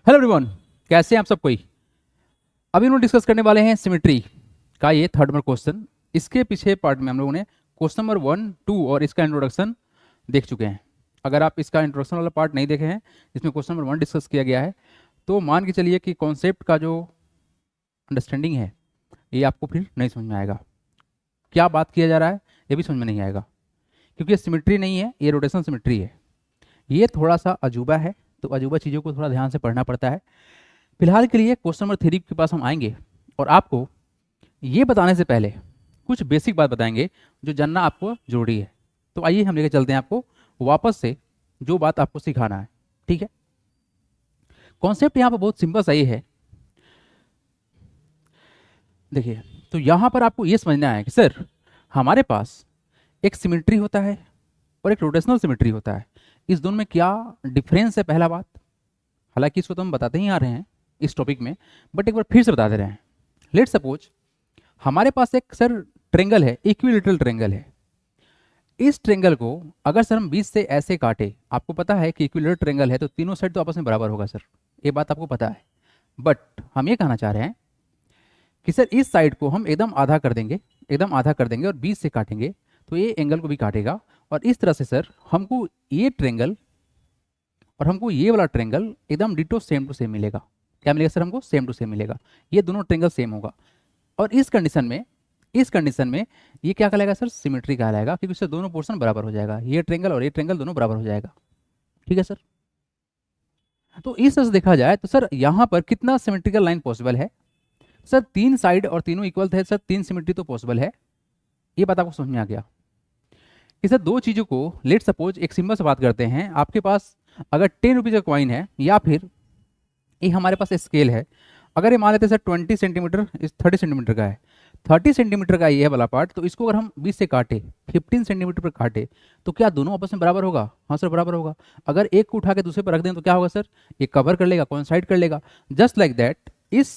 Hello everyone, कैसे हैं आप सब कोई। अभी हम लोग डिस्कस करने वाले हैं सिमेट्री का ये थर्ड नंबर क्वेश्चन। इसके पीछे पार्ट में हम लोगों ने क्वेश्चन नंबर 1, 2 और इसका इंट्रोडक्शन देख चुके हैं। अगर आप इसका इंट्रोडक्शन वाला पार्ट नहीं देखे हैं जिसमें क्वेश्चन नंबर 1 डिस्कस किया गया है, तो मान के चलिए कि कॉन्सेप्ट का जो अंडरस्टैंडिंग है ये आपको फिर नहीं समझ में आएगा। क्या बात किया जा रहा है ये भी समझ में नहीं आएगा, क्योंकि ये सिमेट्री नहीं है, ये रोटेशनल सिमेट्री है। ये थोड़ा सा अजूबा है, तो अजूबा चीज़ों को थोड़ा ध्यान से पढ़ना पड़ता है। फिलहाल के लिए क्वेश्चन नंबर 3 के पास हम आएंगे और आपको ये बताने से पहले कुछ बेसिक बात बताएंगे जो जानना आपको जरूरी है। तो आइए हम लेकर चलते हैं आपको वापस से जो बात आपको सिखाना है। ठीक है, कॉन्सेप्ट यहाँ पर बहुत सिंपल सा ही है। देखिए, तो यहाँ पर आपको ये समझना है कि सर हमारे पास एक सिमेट्री होता है और एक रोटेशनल सिमेट्री होता है। इस दोनों में क्या डिफरेंस है, पहला बात। हालांकि इसको तो हम बताते ही आ रहे हैं इस टॉपिक में, बट एक बार फिर से बता दे रहे हैं। लेट सपोज हमारे पास एक सर ट्रेंगल है, इक्विलेटरल ट्रेंगल है। इस ट्रेंगल को अगर सर हम बीच से ऐसे काटे, आपको पता है कि इक्विलेटरल ट्रेंगल है तो तीनों साइड तो आपस में बराबर होगा सर, ये बात आपको पता है। बट हम ये कहना चाह रहे हैं कि सर इस साइड को हम एकदम आधा कर देंगे, एकदम आधा कर देंगे और बीच से काटेंगे तो ये एंगल को भी काटेगा। और इस तरह से सर हमको ये ट्रेंगल और हमको ये वाला ट्रेंगल एकदम डिटो सेम टू सेम मिलेगा। क्या मिलेगा सर? हमको सेम टू सेम मिलेगा। ये दोनों ट्रेंगल सेम होगा। और इस कंडीशन में ये क्या कहलाएगा सर? सिमेट्री कहलाएगा, क्योंकि इससे दोनों पोर्शन बराबर हो जाएगा। ये ट्रेंगल और ये ट्रेंगल दोनों बराबर हो जाएगा। ठीक है सर। तो इस तरह से देखा जाए तो सर यहाँ पर कितना सिमेट्रिकल लाइन पॉसिबल है? सर 3 साइड और तीनों इक्वल थे सर, 3 सिमेट्री तो पॉसिबल है। ये बात आपको समझ में आ गया कि सर दो चीज़ों को लेट सपोज एक सिंबल से बात करते हैं। आपके पास अगर 10 रुपीज़ का कॉइन है या फिर ये हमारे पास स्केल है, अगर ये मान लेते हैं सर 20 सेंटीमीटर, इस 30 सेंटीमीटर का है, 30 सेंटीमीटर का ये वाला पार्ट, तो इसको अगर हम 20 से काटे, 15 सेंटीमीटर पर काटे, तो क्या दोनों आपस में बराबर होगा? हाँ सर बराबर होगा। अगर एक को उठा के दूसरे पर रख दें तो क्या होगा सर? ये कवर कर लेगा, कोइंसाइड कर लेगा। जस्ट लाइक दैट इस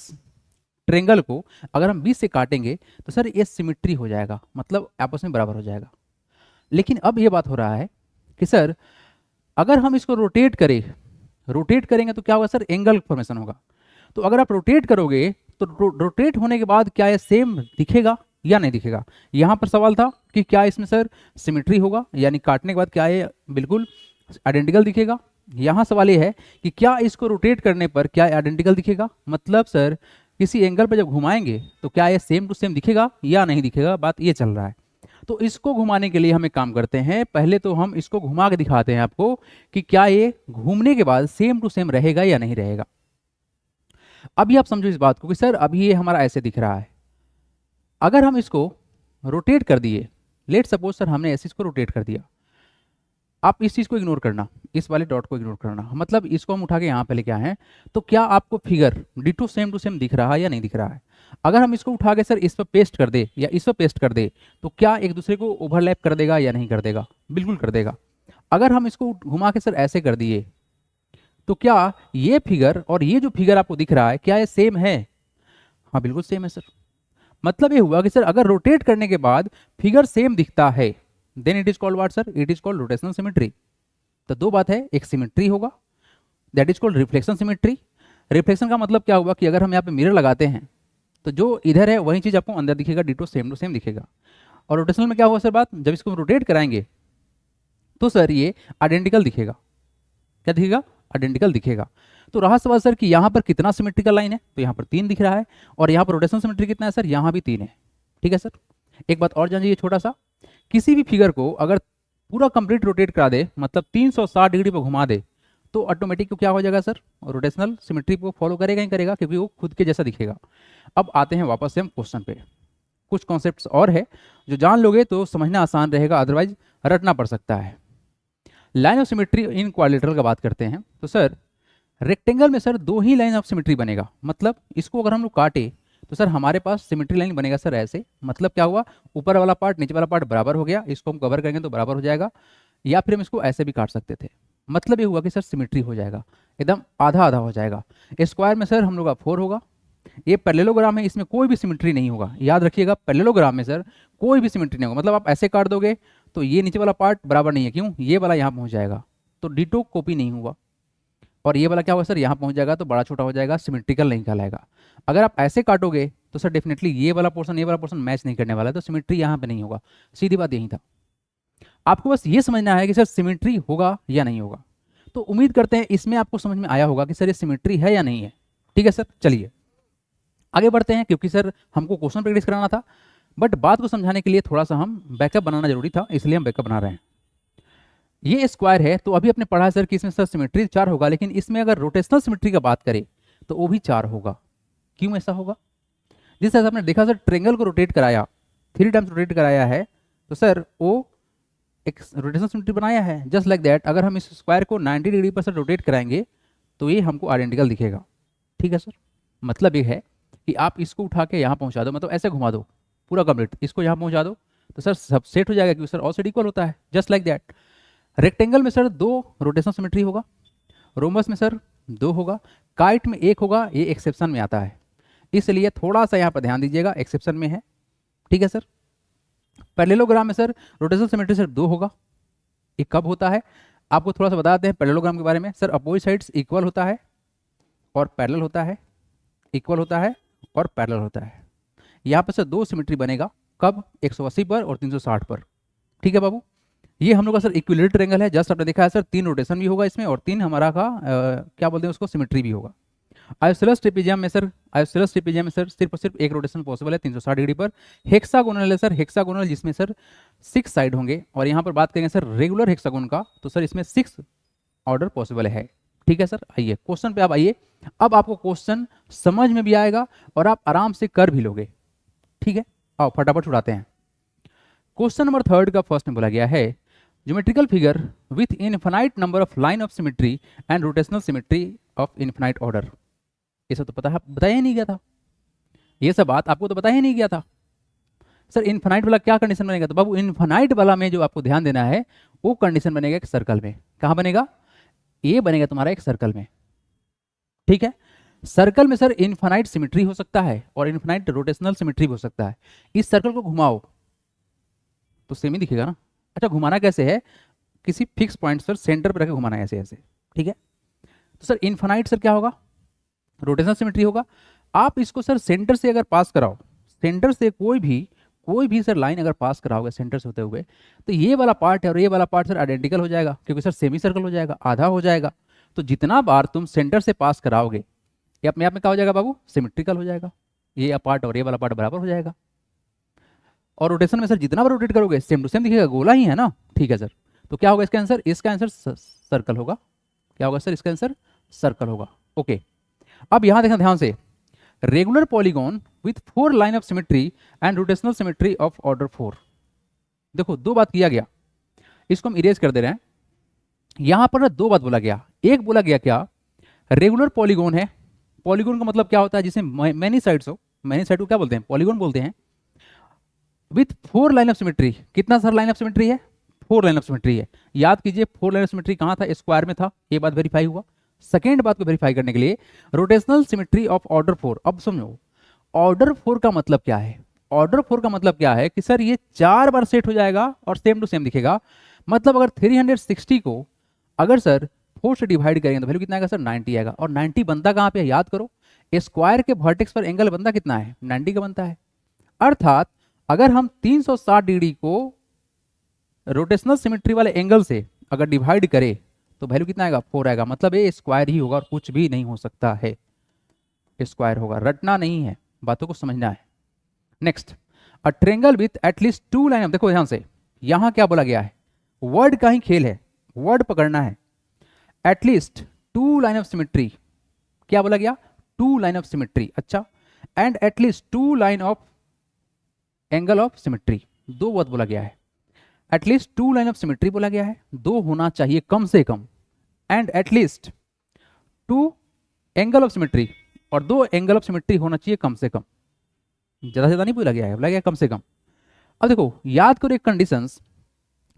ट्रेंगल को अगर हम 20 से काटेंगे तो सर ये सिमेट्री हो जाएगा, मतलब आपस में बराबर हो जाएगा। लेकिन अब ये बात हो रहा है कि सर अगर हम इसको रोटेट करेंगे तो क्या होगा सर? एंगल फॉर्मेशन होगा। तो अगर आप रोटेट करोगे तो रोटेट होने के बाद क्या ये सेम दिखेगा या नहीं दिखेगा? यहां पर सवाल था कि क्या इसमें सर सिमेट्री होगा, यानी काटने के बाद क्या ये बिल्कुल आइडेंटिकल दिखेगा। यहां सवाल ये है कि क्या इसको रोटेट करने पर क्या आइडेंटिकल दिखेगा, मतलब सर किसी एंगल पर जब घुमाएंगे तो क्या ये सेम टू सेम दिखेगा या नहीं दिखेगा, बात ये चल रहा है। तो इसको घुमाने के लिए हम एक काम करते हैं, पहले तो हम इसको घुमा के दिखाते हैं आपको कि क्या ये घूमने के बाद सेम टू सेम रहेगा या नहीं रहेगा। अभी आप समझो इस बात को कि सर अभी ये हमारा ऐसे दिख रहा है, अगर हम इसको रोटेट कर दिए, लेट सपोज सर हमने ऐसे इसको रोटेट कर दिया, आप इस चीज को इग्नोर करना, इस वाले डॉट को इग्नोर करना, मतलब इसको हम उठा के यहाँ पे लेके आए हैं, तो क्या आपको figure ditto same to same दिख रहा है या नहीं दिख रहा है? अगर हम इसको उठा के सर इस पर पेस्ट कर दे या इस पर पेस्ट कर दे तो क्या एक दूसरे को ओवरलैप कर देगा या नहीं कर देगा? बिल्कुल कर देगा। अगर हम इसको घुमा के सर ऐसे कर दिए तो क्या ये फिगर और ये जो फिगर आपको दिख रहा है क्या ये सेम है? हाँ बिल्कुल सेम है सर। मतलब ये हुआ कि सर अगर रोटेट करने के बाद फिगर सेम दिखता है then it is called what sir? It is called rotational symmetry. तो दो बात है, एक सिमेट्री होगा that is called reflection symmetry. Reflection का मतलब क्या हुआ कि अगर हम यहाँ पे मिरर लगाते हैं तो जो इधर है वही चीज आपको अंदर दिखेगा, डिटो सेम टू सेम दिखेगा। और रोटेशनल में क्या होगा सर बात? जब इसको रोटेट कराएंगे तो सर ये आइडेंटिकल दिखेगा। क्या दिखेगा? आइडेंटिकल दिखेगा। तो रहा सवाल सर कि यहाँ पर कितना सिमेट्रिकल लाइन है, तो यहाँ पर 3 दिख रहा है, और यहाँ पर रोटेशनल सिमेट्री कितना है सर? यहाँ भी 3 है। ठीक है सर। एक बात और जानिए छोटा सा, किसी भी फिगर को अगर पूरा कंप्लीट रोटेट करा दे, मतलब 360 डिग्री पर घुमा दे, तो ऑटोमेटिक क्या हो जाएगा सर? रोटेशनल सिमेट्री को फॉलो करेगा ही करेगा, क्योंकि वो खुद के जैसा दिखेगा। अब आते हैं वापस से हम क्वेश्चन पे। कुछ कॉन्सेप्ट्स और है जो जान लोगे तो समझना आसान रहेगा, अदरवाइज रटना पड़ सकता है। Line of symmetry in quadrilateral का बात करते हैं तो सर रेक्टेंगल में sir 2 he line of symmetry बनेगा। मतलब इसको अगर हम लोग काटे तो सर हमारे पास सिमेट्री लाइन बनेगा सर ऐसे। मतलब क्या हुआ? ऊपर वाला पार्ट नीचे वाला पार्ट बराबर हो गया, इसको हम कवर करेंगे तो बराबर हो जाएगा। या फिर हम इसको ऐसे भी काट सकते थे। मतलब ये हुआ कि सर सिमेट्री हो जाएगा, एकदम आधा आधा हो जाएगा। स्क्वायर में सर हम लोग का 4 होगा। ये पैरेललोग्राम है, इसमें कोई भी सिमेट्री नहीं होगा, याद रखिएगा। पैरेललोग्राम में सर कोई भी सिमेट्री नहीं होगा। मतलब आप ऐसे काट दोगे तो ये नीचे वाला पार्ट बराबर नहीं है, क्यों? ये वाला यहाँ पहुँच जाएगा, तो डिटो कॉपी नहीं हुआ। और ये वाला क्या होगा सर, यहाँ पहुंच जाएगा तो बड़ा छोटा हो जाएगा, सिमेट्रिकल नहीं कहलाएगा। अगर आप ऐसे काटोगे तो सर डेफिनेटली ये वाला पोर्शन मैच नहीं करने वाला है, तो सिमेट्री यहाँ पे नहीं होगा। सीधी बात यही था। आपको बस ये समझना है कि सर सिमेट्री होगा या नहीं होगा। तो उम्मीद करते हैं इसमें आपको समझ में आया होगा कि सर ये सिमेट्री है या नहीं है। ठीक है सर, चलिए आगे बढ़ते हैं, क्योंकि सर हमको क्वेश्चन प्रैक्टिस कराना था, बट बात को समझाने के लिए थोड़ा सा हम बैकअप बनाना जरूरी था, इसलिए हम बैकअप बना रहे हैं। ये स्क्वायर है, तो अभी आपने पढ़ा है सर कि इसमें सर सिमेट्री 4 होगा, लेकिन इसमें अगर रोटेशनल सिमेट्री का बात करें तो वो भी 4 होगा। क्यों ऐसा होगा? जिस तरह से आपने देखा सर ट्रेंगल को रोटेट कराया, 3 टाइम्स रोटेट कराया है, तो सर वो एक रोटेशनल सिमेट्री बनाया है। जस्ट लाइक दैट अगर हम इस स्क्वायर को 90 डिग्री पर सर रोटेट कराएंगे तो ये हमको आइडेंटिकल दिखेगा। ठीक है सर, मतलब ये है कि आप इसको उठा के यहाँ पहुँचा दो, मतलब ऐसे घुमा दो पूरा कंप्लीट, इसको यहाँ पहुँचा दो तो सर सब सेट हो जाएगा, क्योंकि सर ऑल साइड इक्वल होता है। जस्ट लाइक दैट रेक्टेंगल में सर 2 रोटेशनल सिमेट्री होगा, रोमबस में सर 2 होगा, काइट में 1 होगा, ये एक्सेप्शन में आता है, इसलिए थोड़ा सा यहाँ पर ध्यान दीजिएगा, एक्सेप्शन में है। ठीक है सर, पैरेललोग्राम में सर रोटेशनल सिमेट्री सर 2 होगा। ये कब होता है आपको थोड़ा सा बताते हैं पैरेललोग्राम के बारे में। सर अपोजिट साइड्स इक्वल होता है और पैरेलल होता है, इक्वल होता है और पैरेलल होता है। यहाँ पर सर 2 सिमेट्री बनेगा, कब? 180 पर और 360 पर। ठीक है बाबू, ये हम लोग का सर इक्विलेटरल ट्रायंगल है। जस्ट आपने देखा है सर 3 रोटेशन भी होगा इसमें और 3 हमारा का क्या बोलते हैं उसको, सिमेट्री भी होगा। आइसोसेलेस ट्रेपेजियम में सर सिर्फ और सिर्फ एक रोटेशन पॉसिबल है 360 डिग्री पर। हेक्सागोनल है सर, हेक्सागोनल जिसमें सर 6 साइड होंगे, और यहाँ पर बात करेंगे सर रेगुलर हेक्सागोन का, तो सर इसमें 6 ऑर्डर पॉसिबल है। ठीक है सर, आइए क्वेश्चन पे आप आइए। अब आपको क्वेश्चन समझ में भी आएगा और आप आराम से कर भी लोगे। ठीक है, आओ फटाफट उड़ाते हैं। क्वेश्चन नंबर 3 का फर्स्ट में बोला गया है geometrical figure with infinite number of line of symmetry and rotational symmetry of infinite order. ये सब तो पता है, बताया ही नहीं गया था, ये सब बात आपको तो बताया ही नहीं गया था। सर इनफाइनाइट वाला क्या कंडीशन बनेगा? तो बाबू इनफाइनाइट वाला में जो आपको ध्यान देना है वो कंडीशन बनेगा एक सर्कल में। कहाँ बनेगा? ये बनेगा तुम्हारा एक सर्कल में। ठीक है, सर्कल में सर इनफाइनाइट सिमेट्री हो सकता है और इनफाइनाइट रोटेशनल सिमेट्री हो सकता है। इस सर्कल को घुमाओ तो सेम ही दिखेगा ना। अच्छा, घुमाना कैसे है? किसी फिक्स पॉइंट पर सेंटर पर रखे घुमाना है, ऐसे ऐसे। ठीक है, तो सर इनफाइनाइट सर क्या होगा? रोटेशनल सिमेट्री होगा। आप इसको सर सेंटर से अगर पास कराओ, सेंटर से कोई भी सर लाइन अगर पास कराओगे सेंटर से होते हुए, तो ये वाला पार्ट है और ये वाला पार्ट सर आइडेंटिकल हो जाएगा, क्योंकि सर सेमी सर्कल हो जाएगा, आधा हो जाएगा। तो जितना बार तुम सेंटर से पास कराओगे ये अपने आप में क्या हो जाएगा बाबू? सिमेट्रिकल हो जाएगा। ये पार्ट और ये वाला पार्ट बराबर हो जाएगा। और रोटेशन में सर जितना बार रोटेट करोगे सेम टू सेम दिखेगा, गोला ही है ना। ठीक है सर, तो क्या होगा इसका आंसर? इसका आंसर सर्कल होगा। क्या होगा सर? इसका आंसर सर्कल होगा। ओके, अब यहां देखना ध्यान से, regular polygon with 4 line of symmetry and rotational symmetry of order 4। देखो 2 बात किया गया, इसको हम इरेज कर दे रहे हैं। यहां पर 2 बात बोला गया। एक बोला गया क्या? रेगुलर पॉलीगॉन है। पॉलीगॉन का मतलब क्या होता है? जिसमें मैनी साइड्स हो, मैनी साइड को क्या बोलते हैं? पॉलीगॉन बोलते हैं। विथ 4 लाइन ऑफ सिमेट्री, कितना सर लाइन ऑफ सिमेट्री है? 4 लाइन ऑफ सिमेट्री है। याद कीजिए 4 लाइन ऑफ सिमेट्री कहां था? स्क्वायर में था। ये बात वेरीफाई हुआ। सेकेंड बात को वेरीफाई करने के लिए रोटेशनल सिमेट्री ऑफ ऑर्डर 4। अब समझो ऑर्डर 4 का मतलब क्या है? ऑर्डर 4 का मतलब क्या है कि सर ये 4 बार सेट हो जाएगा और सेम टू सेम दिखेगा। मतलब अगर 360 को अगर सर 4 से डिवाइड करेंगे तो वैल्यू कितना आएगा सर? 90 आएगा। और 90 बनता कहां पे है? याद करो, स्क्वायर के वर्टेक्स पर एंगल बनता कितना है? 90 का बनता है। अर्थात अगर हम 360 डिग्री को रोटेशनल सिमेट्री वाले एंगल से अगर डिवाइड करें तो वैल्यू कितना आएगा? 4 आएगा। मतलब ये स्क्वायर ही होगा और कुछ भी नहीं हो सकता है, स्क्वायर होगा। रटना नहीं है, बातों को समझना है। Next, a triangle with at least 2 line of, देखो ध्यान से, यहां क्या बोला गया है? वर्ड का ही खेल है, वर्ड पकड़ना है। एटलीस्ट 2 लाइन ऑफ सिमेट्री, क्या बोला गया? 2 लाइन ऑफ सिमेट्री। अच्छा, and at least 2 line of angle of symmetry, 2 बात बोला गया है। एटलीस्ट 2 लाइन ऑफ सिमेट्री बोला गया है, 2 होना चाहिए कम से कम, and at least 2 angle of symmetry, और 2 एंगल ऑफ सिमेट्री होना चाहिए कम से कम। ज्यादा से ज्यादा नहीं बोला गया है, बोला गया कम से कम। अब देखो याद करो एक कंडीशंस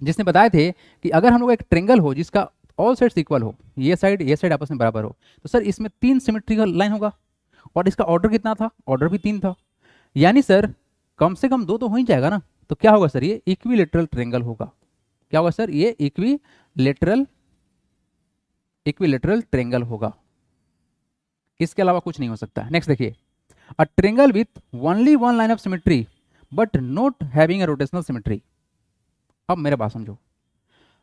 जिसने बताए थे कि अगर हम लोग एक ट्रायंगल हो जिसका ऑल साइड्स इक्वल हो, ये साइड आपस में बराबर हो, तो सर इसमें 3 सिमेट्रिकल लाइन होगा। और इसका ऑर्डर कितना था? ऑर्डर भी 3 था। यानी सर कम से कम 2 तो हो ही जाएगा ना। तो क्या होगा सर? ये इक्विलेटरल ट्रायंगल होगा। क्या होगा सर? ये इक्विलेटरल इक्विलेटरल ट्रेंगल होगा, इसके अलावा कुछ नहीं हो सकता। नेक्स्ट देखिए, अ triangle with only one line of symmetry but not having a rotational symmetry. अब मेरे बात समझो,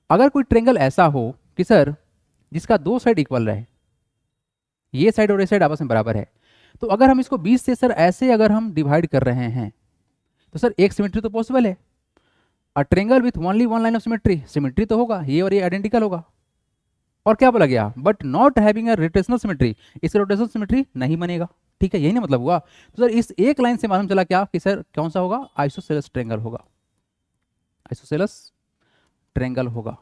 अगर कोई ट्रेंगल ऐसा हो कि सर जिसका दो साइड इक्वल रहे, ये साइड और ये साइड आपस में बराबर है, तो अगर हम इसको 20 से सर ऐसे अगर हम डिवाइड कर रहे हैं तो सर एक सिमेट्री तो पॉसिबल है। अ triangle with only one line of symmetry, symmetry तो होगा, ये और ये आइडेंटिकल होगा। और क्या बोला गया, but not having a rotational symmetry, इसका रोटेशनल सिमेट्री नहीं बनेगा। ठीक है, यही ना मतलब हुआ। तो सर इस एक लाइन से मालूम चला क्या कि सर कौन सा होगा, आइसोसेलेस ट्रेंगल होगा, आइसोसेलेस ट्रेंगल होगा।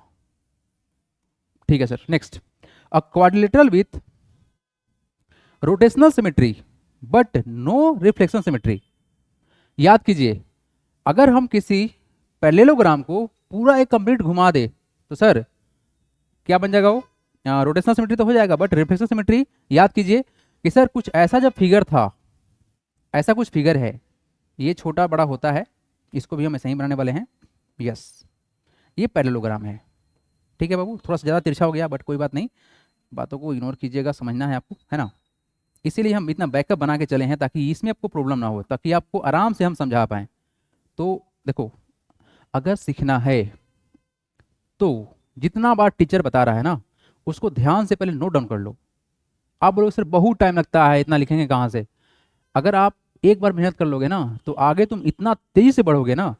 ठीक है sir. Next, a quadrilateral with rotational symmetry but no reflection symmetry. याद कीजिए, अगर हम किसी पैरेललोग्राम को पूरा एक कंप्लीट घुमा दे तो सर क्या बन जाएगा, वो रोटेशनल सिमेट्री तो हो जाएगा, बट रिफ्लेक्शन सिमेट्री याद कीजिए कि सर कुछ ऐसा जब फिगर था, ऐसा कुछ फिगर है, ये छोटा बड़ा होता है, इसको भी हम ऐसे ही बनाने वाले हैं। यस, ये पैरेललोग्राम है। ठीक है बाबू, थोड़ा सा ज़्यादा तिरछा हो गया बट कोई बात नहीं, बातों को इग्नोर कीजिएगा, समझना है आपको, है ना। इसीलिए हम इतना बैकअप बना के चले हैं ताकि इसमें आपको प्रॉब्लम ना हो, ताकि आपको आराम से हम समझा पाएँ। तो देखो, अगर सीखना है तो जितना बार टीचर बता रहा है ना, उसको ध्यान से पहले नोट डाउन कर लो। आप बोलोगे सर बहुत टाइम लगता है, इतना लिखेंगे कहाँ से। अगर आप एक बार मेहनत कर लोगे ना तो आगे तुम इतना तेजी से बढ़ोगे ना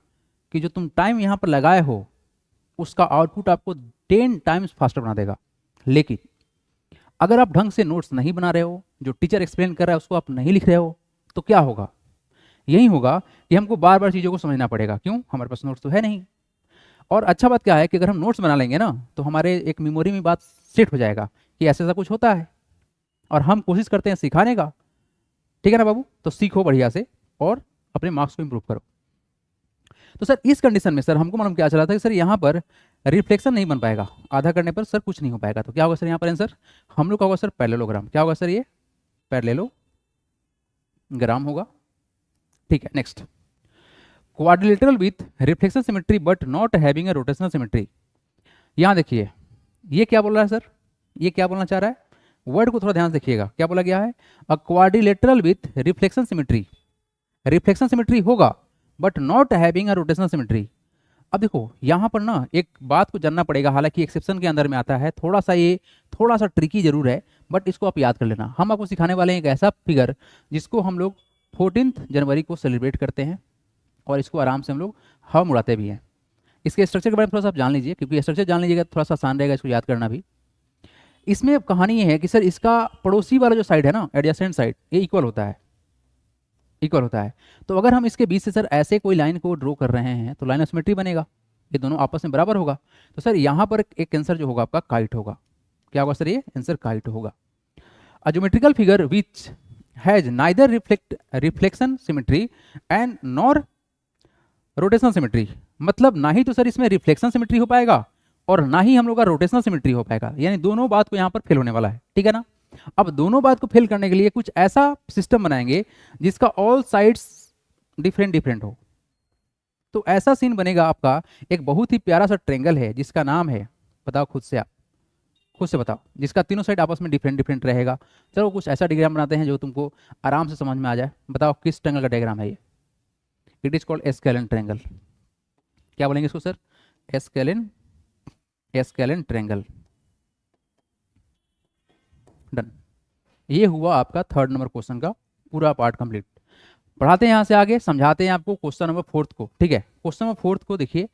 कि जो तुम टाइम यहाँ पर लगाए हो उसका आउटपुट आपको 10 टाइम्स फास्टर बना देगा। लेकिन अगर आप ढंग से नोट्स नहीं बना रहे हो, जो टीचर एक्सप्लेन कर रहा है उसको आप नहीं लिख रहे हो, तो क्या होगा, यही होगा कि हमको बार बार चीज़ों को समझना पड़ेगा। क्यों, हमारे पास नोट्स तो है नहीं। और अच्छा बात क्या है कि अगर हम नोट्स बना लेंगे ना तो हमारे एक मेमोरी में बात सेट हो जाएगा कि ऐसा ऐसा कुछ होता है, और हम कोशिश करते हैं सिखाने का। ठीक है ना बाबू, तो सीखो बढ़िया से और अपने मार्क्स को इंप्रूव करो। तो सर इस कंडीशन में सर हमको मालूम क्या चला था कि सर यहाँ पर रिफ्लेक्शन नहीं बन पाएगा, आधा करने पर सर कुछ नहीं हो पाएगा। तो क्या होगा सर यहाँ पर आंसर हम लोग का होगा सर पैरेललोग्राम। क्या होगा सर, ये पैरेललोग्राम होगा। ठीक है। Next, quadrilateral with reflection symmetry but not having a rotational symmetry. यहाँ देखिए ये क्या बोल रहा है सर, ये क्या बोलना चाह रहा है, वर्ड को थोड़ा ध्यान से देखिएगा। क्या बोला गया है, a quadrilateral with reflection symmetry, reflection symmetry होगा but not having a rotational symmetry. अब देखो यहाँ पर ना एक बात को जानना पड़ेगा, हालांकि एक्सेप्शन के अंदर में आता है, थोड़ा सा ये थोड़ा सा ट्रिकी जरूर है, बट इसको आप याद कर लेना। हम आपको सिखाने वाले हैं एक ऐसा फिगर जिसको हम लोग 14 जनवरी को सेलिब्रेट करते हैं और इसको आराम से हम लोग हम उड़ाते भी हैं। इसके स्ट्रक्चर के बारे में थोड़ा सा आप जान लीजिए, क्योंकि स्ट्रक्चर जान लीजिएगा थोड़ा सा आसान रहेगा इसको याद करना भी। इसमें कहानी ये है कि सर इसका पड़ोसी वाला जो साइड है ना, एडजेसेंट साइड, ये इक्वल होता है, इक्वल होता है। तो अगर हम इसके बीच से सर ऐसे कोई लाइन को ड्रॉ कर रहे हैं तो लाइन ऑफ सिमेट्री बनेगा, ये दोनों आपस में बराबर होगा। तो सर यहाँ पर एक आंसर जो होगा आपका काइट होगा। क्या होगा सर, ये आंसर काइट होगा। A geometrical figure which has neither reflection symmetry and nor rotational symmetry, मतलब ना ही तो सर इसमें रिफ्लेक्शन सिमेट्री हो पाएगा और ना ही हम लोग का रोटेशनल सिमेट्री हो पाएगा, यानी दोनों बात को यहाँ पर फेल होने वाला है। ठीक है ना। अब दोनों बात को फेल करने के लिए कुछ ऐसा सिस्टम बनाएंगे जिसका ऑल साइड्स डिफरेंट डिफरेंट हो। तो ऐसा सीन बनेगा आपका, एक बहुत ही प्यारा सा ट्रेंगल है जिसका नाम है, बताओ खुद से, आप खुद से बताओ, जिसका तीनों साइड आपस में डिफरेंट डिफरेंट रहेगा। चलो कुछ ऐसा डायग्राम बनाते हैं जो तुमको आराम से समझ में आ जाए। बताओ किस ट्रेंगल का डायग्राम है ये, it is called sklearn triangle. क्या बोलेंगे इसको sir, sklearn, sklearn triangle. Done, ये हुआ आपका 3rd नंबर क्वेश्चन का पूरा पार्ट कंप्लीट। पढ़ाते हैं यहाँ से आगे, समझाते हैं आपको क्वेश्चन नंबर 4th को। ठीक है, क्वेश्चन नंबर 4th को देखिए,